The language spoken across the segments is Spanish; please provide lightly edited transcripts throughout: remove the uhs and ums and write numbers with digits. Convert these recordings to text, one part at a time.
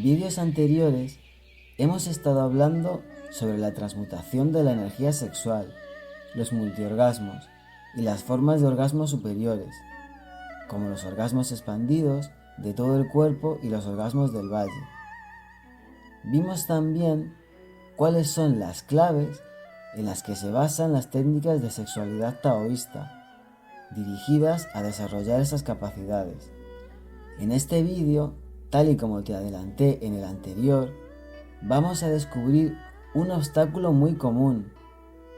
vídeos anteriores hemos estado hablando sobre la transmutación de la energía sexual, los multiorgasmos y las formas de orgasmos superiores, como los orgasmos expandidos de todo el cuerpo y los orgasmos del valle. Vimos también cuáles son las claves en las que se basan las técnicas de sexualidad taoísta, dirigidas a desarrollar esas capacidades. En este vídeo, tal y como te adelanté en el anterior, vamos a descubrir un obstáculo muy común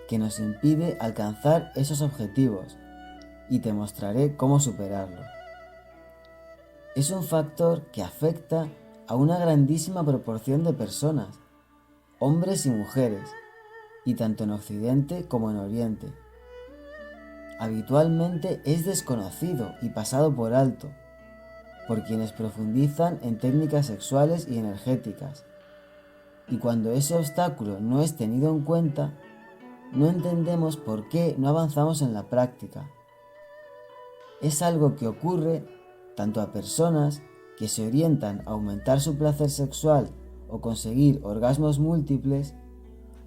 que nos impide alcanzar esos objetivos y te mostraré cómo superarlo. Es un factor que afecta a una grandísima proporción de personas, hombres y mujeres, y tanto en Occidente como en Oriente. Habitualmente es desconocido y pasado por alto por quienes profundizan en técnicas sexuales y energéticas, y cuando ese obstáculo no es tenido en cuenta, no entendemos por qué no avanzamos en la práctica. Es algo que ocurre tanto a personas que se orientan a aumentar su placer sexual o conseguir orgasmos múltiples,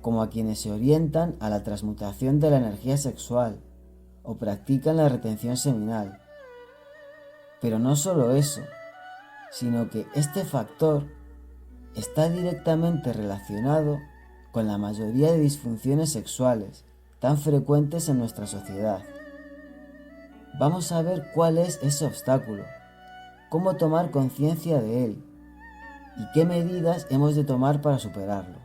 como a quienes se orientan a la transmutación de la energía sexual o practican la retención seminal. Pero no solo eso, sino que este factor está directamente relacionado con la mayoría de disfunciones sexuales tan frecuentes en nuestra sociedad. Vamos a ver cuál es ese obstáculo, cómo tomar conciencia de él y qué medidas hemos de tomar para superarlo.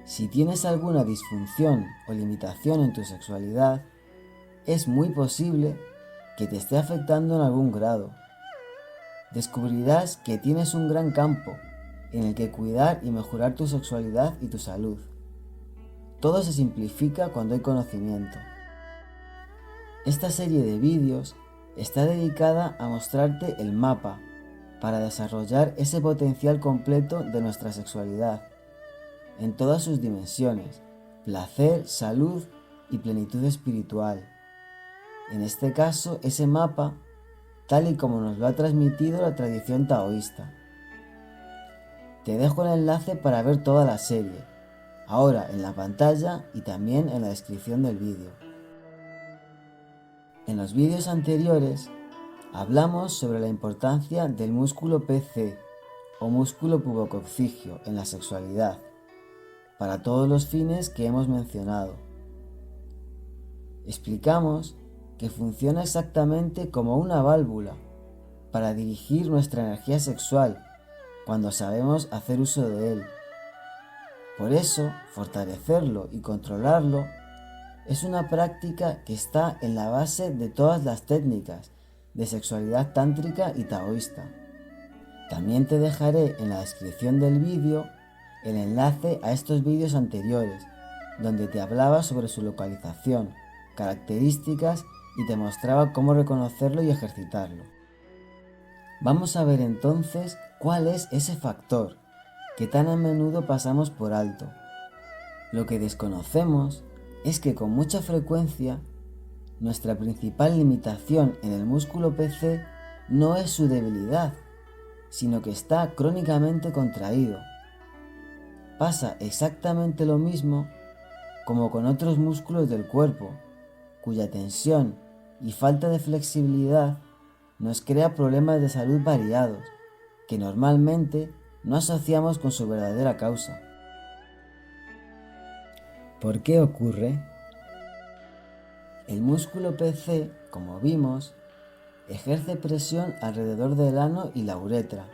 Si tienes alguna disfunción o limitación en tu sexualidad, es muy posible que te esté afectando en algún grado. Descubrirás que tienes un gran campo en el que cuidar y mejorar tu sexualidad y tu salud. Todo se simplifica cuando hay conocimiento. Esta serie de vídeos está dedicada a mostrarte el mapa para desarrollar ese potencial completo de nuestra sexualidad, en todas sus dimensiones: placer, salud y plenitud espiritual. En este caso, ese mapa, tal y como nos lo ha transmitido la tradición taoísta. Te dejo el enlace para ver toda la serie, ahora en la pantalla y también en la descripción del vídeo. En los vídeos anteriores hablamos sobre la importancia del músculo PC o músculo pubococcigio en la sexualidad, para todos los fines que hemos mencionado. Explicamos que funciona exactamente como una válvula para dirigir nuestra energía sexual cuando sabemos hacer uso de él. Por eso, fortalecerlo y controlarlo es una práctica que está en la base de todas las técnicas de sexualidad tántrica y taoísta. También te dejaré en la descripción del vídeo el enlace a estos vídeos anteriores, donde te hablaba sobre su localización, características y te mostraba cómo reconocerlo y ejercitarlo. Vamos a ver entonces cuál es ese factor que tan a menudo pasamos por alto. Lo que desconocemos es que con mucha frecuencia nuestra principal limitación en el músculo PC no es su debilidad, sino que está crónicamente contraído. Pasa exactamente lo mismo como con otros músculos del cuerpo, cuya tensión y falta de flexibilidad nos crea problemas de salud variados, que normalmente no asociamos con su verdadera causa. ¿Por qué ocurre? El músculo PC, como vimos, ejerce presión alrededor del ano y la uretra,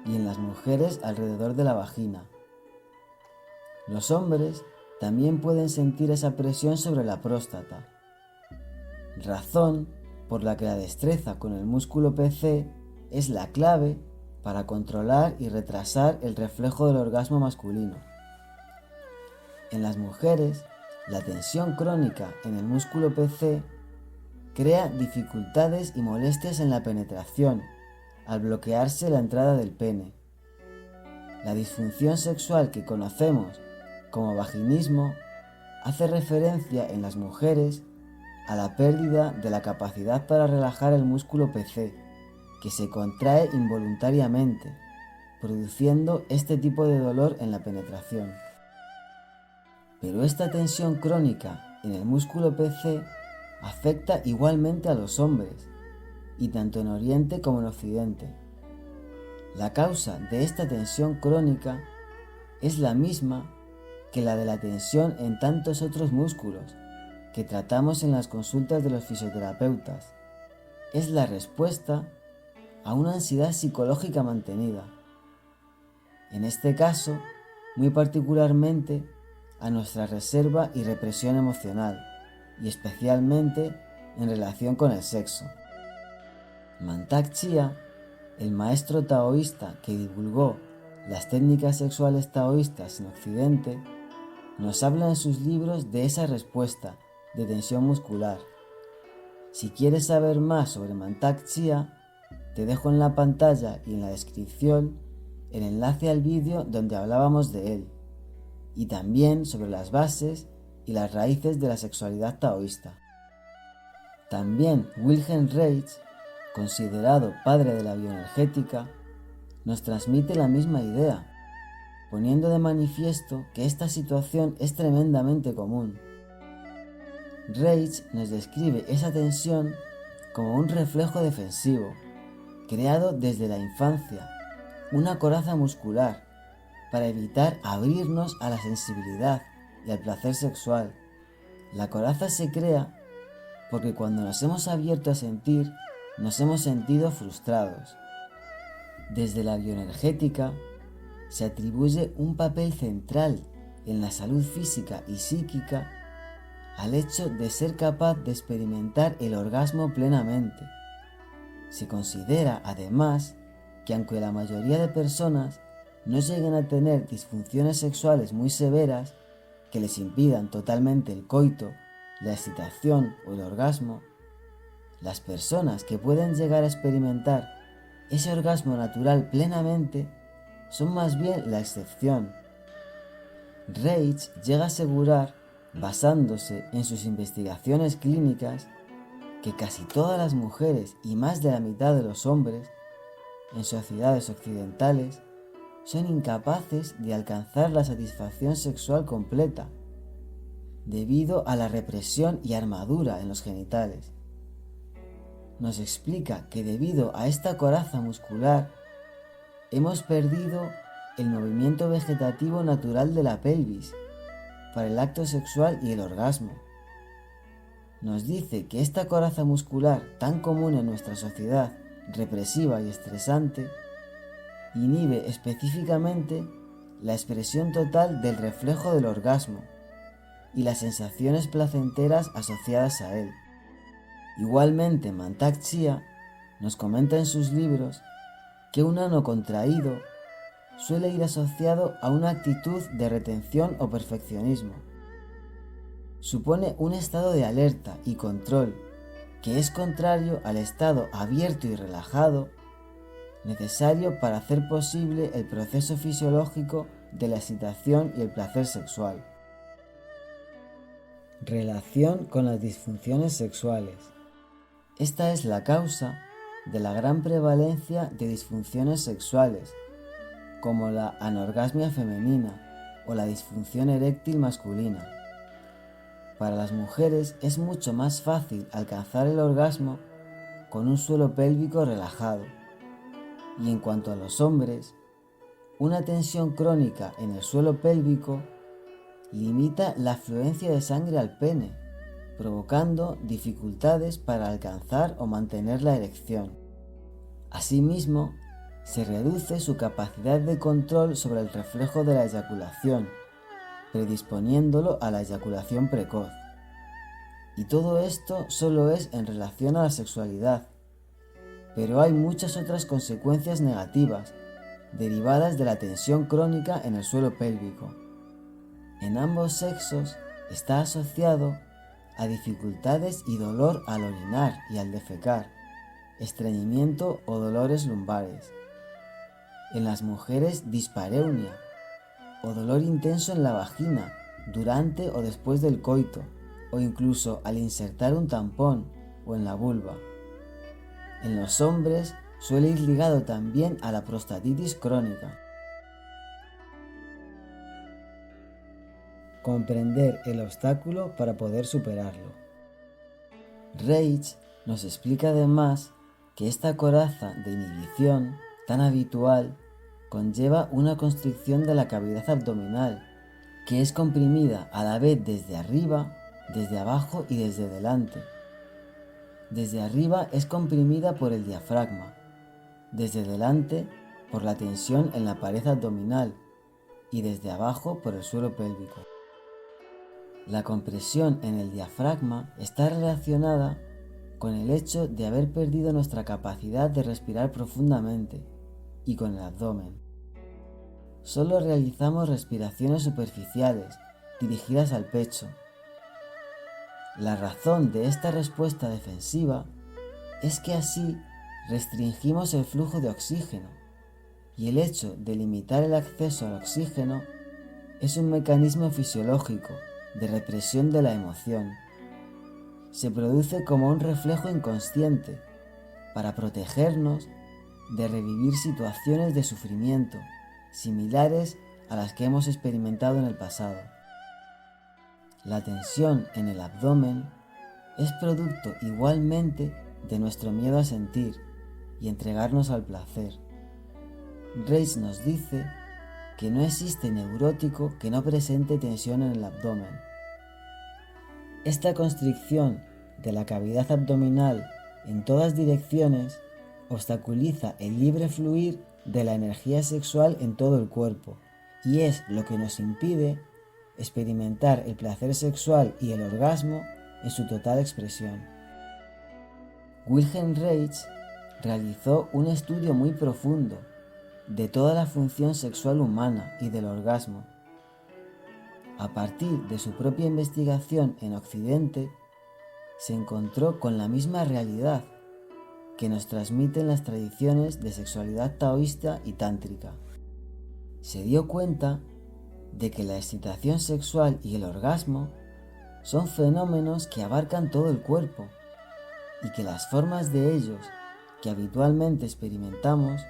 y en las mujeres alrededor de la vagina. Los hombres también pueden sentir esa presión sobre la próstata, razón por la que la destreza con el músculo PC es la clave para controlar y retrasar el reflejo del orgasmo masculino. En las mujeres, la tensión crónica en el músculo PC crea dificultades y molestias en la penetración al bloquearse la entrada del pene. La disfunción sexual que conocemos como vaginismo hace referencia en las mujeres a la pérdida de la capacidad para relajar el músculo PC, que se contrae involuntariamente, produciendo este tipo de dolor en la penetración. Pero esta tensión crónica en el músculo PC afecta igualmente a los hombres, y tanto en Oriente como en Occidente. La causa de esta tensión crónica es la misma que la de la tensión en tantos otros músculos que tratamos en las consultas de los fisioterapeutas. Es la respuesta a una ansiedad psicológica mantenida. En este caso, muy particularmente, a nuestra reserva y represión emocional, y especialmente en relación con el sexo. Mantak Chia, el maestro taoísta que divulgó las técnicas sexuales taoístas en Occidente, nos habla en sus libros de esa respuesta de tensión muscular. Si quieres saber más sobre Mantak Chia, te dejo en la pantalla y en la descripción el enlace al vídeo donde hablábamos de él, y también sobre las bases y las raíces de la sexualidad taoísta. También Wilhelm Reich, considerado padre de la bioenergética, nos transmite la misma idea, poniendo de manifiesto que esta situación es tremendamente común. Reich nos describe esa tensión como un reflejo defensivo, creado desde la infancia, una coraza muscular, para evitar abrirnos a la sensibilidad y al placer sexual. La coraza se crea porque cuando nos hemos abierto a sentir, nos hemos sentido frustrados. Desde la bioenergética se atribuye un papel central en la salud física y psíquica al hecho de ser capaz de experimentar el orgasmo plenamente. Se considera además que aunque la mayoría de personas no lleguen a tener disfunciones sexuales muy severas que les impidan totalmente el coito, la excitación o el orgasmo, las personas que pueden llegar a experimentar ese orgasmo natural plenamente son más bien la excepción. Reich llega a asegurar, basándose en sus investigaciones clínicas, que casi todas las mujeres y más de la mitad de los hombres en sociedades occidentales son incapaces de alcanzar la satisfacción sexual completa, debido a la represión y armadura en los genitales. Nos explica que debido a esta coraza muscular hemos perdido el movimiento vegetativo natural de la pelvis para el acto sexual y el orgasmo. Nos dice que esta coraza muscular tan común en nuestra sociedad, represiva y estresante, inhibe específicamente la expresión total del reflejo del orgasmo y las sensaciones placenteras asociadas a él. Igualmente, Mantak Chia nos comenta en sus libros que un ano contraído suele ir asociado a una actitud de retención o perfeccionismo. Supone un estado de alerta y control que es contrario al estado abierto y relajado necesario para hacer posible el proceso fisiológico de la excitación y el placer sexual. Relación con las disfunciones sexuales. Esta es la causa de la gran prevalencia de disfunciones sexuales, como la anorgasmia femenina o la disfunción eréctil masculina. Para las mujeres es mucho más fácil alcanzar el orgasmo con un suelo pélvico relajado, y en cuanto a los hombres, una tensión crónica en el suelo pélvico limita la afluencia de sangre al pene, provocando dificultades para alcanzar o mantener la erección. Asimismo, se reduce su capacidad de control sobre el reflejo de la eyaculación, predisponiéndolo a la eyaculación precoz. Y todo esto solo es en relación a la sexualidad, pero hay muchas otras consecuencias negativas derivadas de la tensión crónica en el suelo pélvico. En ambos sexos está asociado a dificultades y dolor al orinar y al defecar, estreñimiento o dolores lumbares. En las mujeres, dispareunia o dolor intenso en la vagina durante o después del coito, o incluso al insertar un tampón o en la vulva. En los hombres, suele ir ligado también a la prostatitis crónica. Comprender el obstáculo para poder superarlo. Reich nos explica además que esta coraza de inhibición tan habitual conlleva una constricción de la cavidad abdominal, que es comprimida a la vez desde arriba, desde abajo y desde delante. Desde arriba es comprimida por el diafragma, desde delante por la tensión en la pared abdominal y desde abajo por el suelo pélvico. La compresión en el diafragma está relacionada con el hecho de haber perdido nuestra capacidad de respirar profundamente y con el abdomen. Solo realizamos respiraciones superficiales dirigidas al pecho. La razón de esta respuesta defensiva es que así restringimos el flujo de oxígeno, y el hecho de limitar el acceso al oxígeno es un mecanismo fisiológico de represión de la emoción. Se produce como un reflejo inconsciente para protegernos de revivir situaciones de sufrimiento similares a las que hemos experimentado en el pasado. La tensión en el abdomen es producto igualmente de nuestro miedo a sentir y entregarnos al placer. Reich nos dice que no existe neurótico que no presente tensión en el abdomen. Esta constricción de la cavidad abdominal en todas direcciones obstaculiza el libre fluir de la energía sexual en todo el cuerpo y es lo que nos impide experimentar el placer sexual y el orgasmo en su total expresión. Wilhelm Reich realizó un estudio muy profundo de toda la función sexual humana y del orgasmo. A partir de su propia investigación en Occidente, se encontró con la misma realidad que nos transmiten las tradiciones de sexualidad taoísta y tántrica. Se dio cuenta de que la excitación sexual y el orgasmo son fenómenos que abarcan todo el cuerpo y que las formas de ellos que habitualmente experimentamos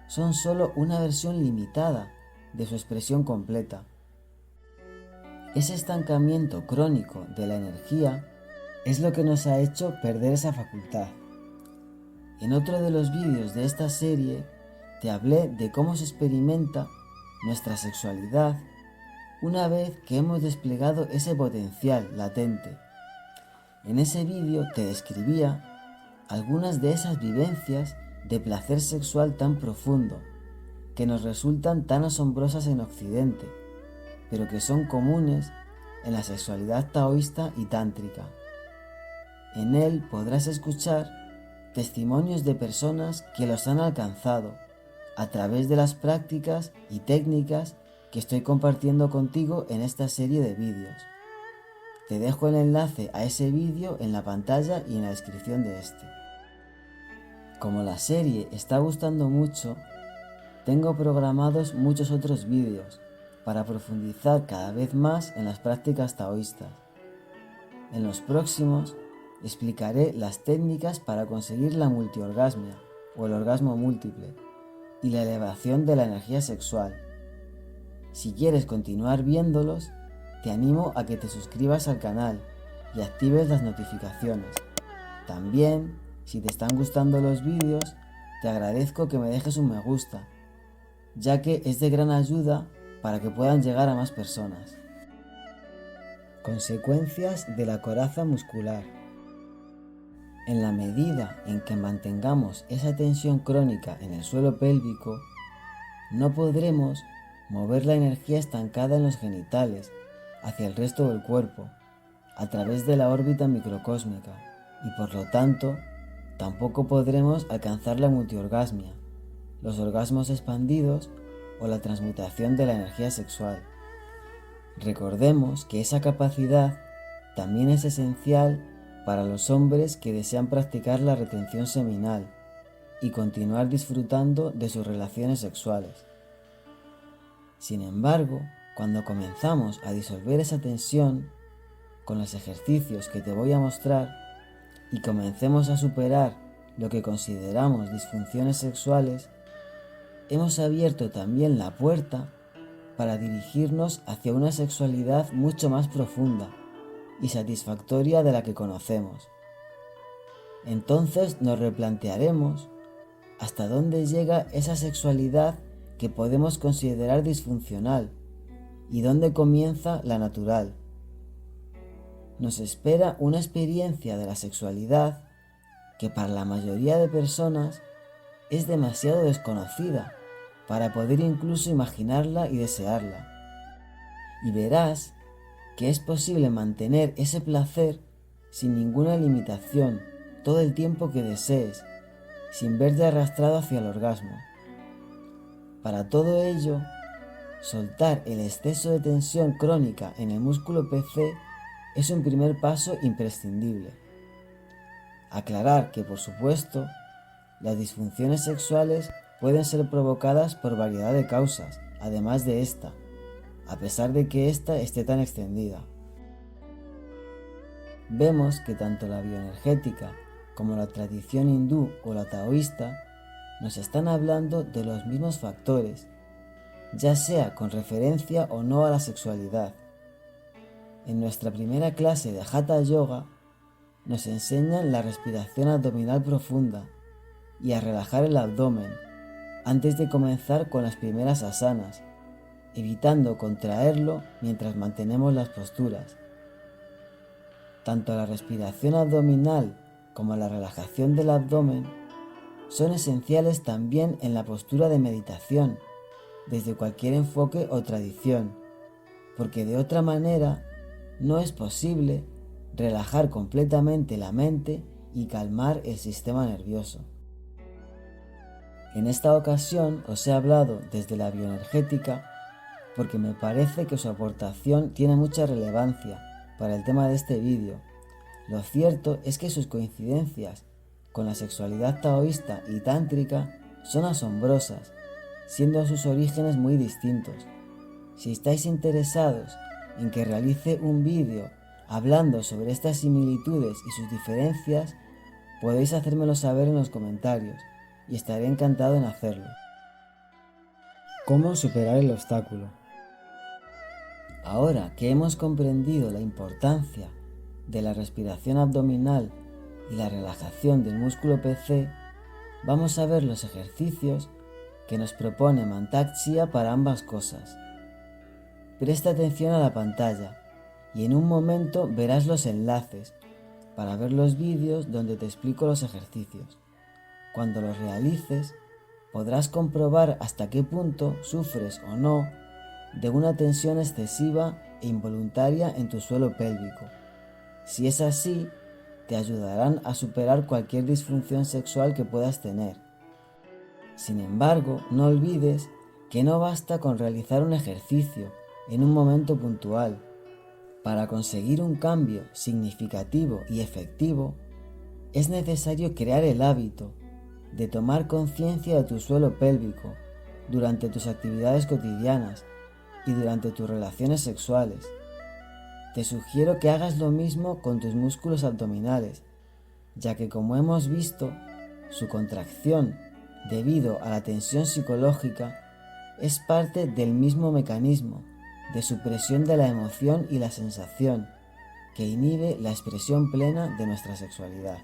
son solo una versión limitada de su expresión completa. Ese estancamiento crónico de la energía es lo que nos ha hecho perder esa facultad. En otro de los vídeos de esta serie te hablé de cómo se experimenta nuestra sexualidad una vez que hemos desplegado ese potencial latente. En ese vídeo te describía algunas de esas vivencias de placer sexual tan profundo que nos resultan tan asombrosas en Occidente, pero que son comunes en la sexualidad taoísta y tántrica. En él podrás escuchar testimonios de personas que los han alcanzado a través de las prácticas y técnicas que estoy compartiendo contigo en esta serie de vídeos. Te dejo el enlace a ese vídeo en la pantalla y en la descripción de este. Como la serie está gustando mucho, tengo programados muchos otros vídeos para profundizar cada vez más en las prácticas taoístas. En los próximos explicaré las técnicas para conseguir la multiorgasmia o el orgasmo múltiple y la elevación de la energía sexual. Si quieres continuar viéndolos, te animo a que te suscribas al canal y actives las notificaciones. También, si te están gustando los vídeos, te agradezco que me dejes un me gusta, ya que es de gran ayuda para que puedan llegar a más personas. Consecuencias de la coraza muscular. En la medida en que mantengamos esa tensión crónica en el suelo pélvico, no podremos mover la energía estancada en los genitales hacia el resto del cuerpo, a través de la órbita microcósmica, y por lo tanto, tampoco podremos alcanzar la multiorgasmia, los orgasmos expandidos o la transmutación de la energía sexual. Recordemos que esa capacidad también es esencial para los hombres que desean practicar la retención seminal y continuar disfrutando de sus relaciones sexuales. Sin embargo, cuando comenzamos a disolver esa tensión con los ejercicios que te voy a mostrar y comencemos a superar lo que consideramos disfunciones sexuales, hemos abierto también la puerta para dirigirnos hacia una sexualidad mucho más profunda y satisfactoria de la que conocemos. Entonces nos replantearemos hasta dónde llega esa sexualidad que podemos considerar disfuncional y dónde comienza la natural. Nos espera una experiencia de la sexualidad que para la mayoría de personas es demasiado desconocida para poder incluso imaginarla y desearla. Y verás que es posible mantener ese placer sin ninguna limitación todo el tiempo que desees, sin verte arrastrado hacia el orgasmo. Para todo ello, soltar el exceso de tensión crónica en el músculo PC es un primer paso imprescindible. Aclarar que, por supuesto, las disfunciones sexuales pueden ser provocadas por variedad de causas, además de esta, a pesar de que esta esté tan extendida. Vemos que tanto la bioenergética como la tradición hindú o la taoísta nos están hablando de los mismos factores, ya sea con referencia o no a la sexualidad. En nuestra primera clase de Hatha Yoga nos enseñan la respiración abdominal profunda y a relajar el abdomen antes de comenzar con las primeras asanas, evitando contraerlo mientras mantenemos las posturas. Tanto la respiración abdominal como la relajación del abdomen son esenciales también en la postura de meditación, desde cualquier enfoque o tradición, porque de otra manera no es posible relajar completamente la mente y calmar el sistema nervioso. En esta ocasión os he hablado desde la bioenergética porque me parece que su aportación tiene mucha relevancia para el tema de este vídeo. Lo cierto es que sus coincidencias con la sexualidad taoísta y tántrica son asombrosas, siendo sus orígenes muy distintos. Si estáis interesados en que realice un vídeo hablando sobre estas similitudes y sus diferencias, podéis hacérmelo saber en los comentarios y estaré encantado en hacerlo. ¿Cómo superar el obstáculo? Ahora que hemos comprendido la importancia de la respiración abdominal y la relajación del músculo PC, vamos a ver los ejercicios que nos propone Mantak Chia para ambas cosas. Presta atención a la pantalla y en un momento verás los enlaces para ver los vídeos donde te explico los ejercicios. Cuando los realices, podrás comprobar hasta qué punto sufres o no de una tensión excesiva e involuntaria en tu suelo pélvico. Si es así, te ayudarán a superar cualquier disfunción sexual que puedas tener. Sin embargo, no olvides que no basta con realizar un ejercicio en un momento puntual. Para conseguir un cambio significativo y efectivo, es necesario crear el hábito de tomar conciencia de tu suelo pélvico durante tus actividades cotidianas y durante tus relaciones sexuales. Te sugiero que hagas lo mismo con tus músculos abdominales, ya que como hemos visto, su contracción, debido a la tensión psicológica, es parte del mismo mecanismo de supresión de la emoción y la sensación que inhibe la expresión plena de nuestra sexualidad.